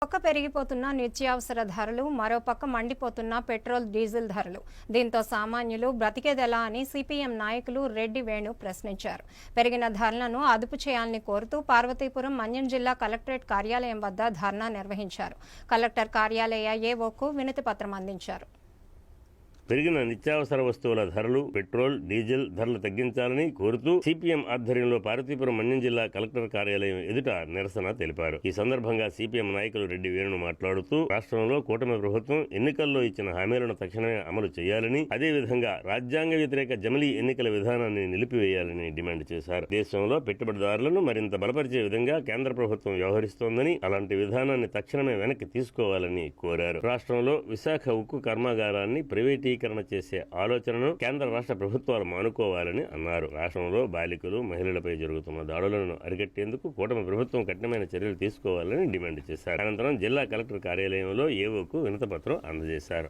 పక్క పెరిగిపోతున్న నిత్యావసర ధరలు, మరోపక్క మండిపోతున్న పెట్రోల్, డీజిల్ ధరలు. దీంతో సామాన్యులు బ్రతికేదెలా అని సిపిఎం నాయకులు రెడ్డి వేణు ప్రశ్నించారు. పెరిగిన ధరలను అదుపు చేయాలని కోరుతూ పార్వతీపురం మన్యం జిల్లా కలెక్టరేట్ కార్యాలయం వద్ద ధర్నా నిర్వహించారు. కలెక్టర్ కార్యాలయ ఏవోకు వినతి పత్రం అందించారు. పెరిగిన నిత్యావసర వస్తువుల ధరలు, పెట్రోల్, డీజిల్ ధరలు తగ్గించాలని కోరుతూ సిపిఎం ఆధ్వర్యంలో పార్వతీపురం మన్యం జిల్లా కలెక్టర్ కార్యాలయం ఎదుట నిరసన తెలిపారు. ఈ సందర్భంగా సిపిఎం నాయకులు రెడ్డి వేణు మాట్లాడుతూ రాష్ట్రంలో కూటమి ప్రభుత్వం ఎన్నికల్లో ఇచ్చిన హామీలను తక్షణమే అమలు చేయాలని, అదేవిధంగా రాజ్యాంగ వ్యతిరేక జమిలీ ఎన్నికల విధానాన్ని నిలిపివేయాలని డిమాండ్ చేశారు. దేశంలో పెట్టుబడిదారులను మరింత బలపరిచే విధంగా కేంద్ర ప్రభుత్వం వ్యవహరిస్తోందని, అలాంటి విధానాన్ని తక్షణమే వెనక్కి తీసుకోవాలని కోరారు. రాష్ట్రంలో విశాఖ ఉక్కు కర్మాగారాన్ని ప్రైవేటీ చేసే ఆలోచనను కేంద్ర రాష్ట్ర ప్రభుత్వాలు మానుకోవాలని అన్నారు. రాష్ట్రంలో బాలికలు, మహిళలపై జరుగుతున్న దాడులను అరికట్టేందుకు కూటమి ప్రభుత్వం కఠినమైన చర్యలు తీసుకోవాలని డిమాండ్ చేశారు. అనంతరం జిల్లా కలెక్టర్ కార్యాలయంలో ఏవోకు వినతి పత్రం అందజేశారు.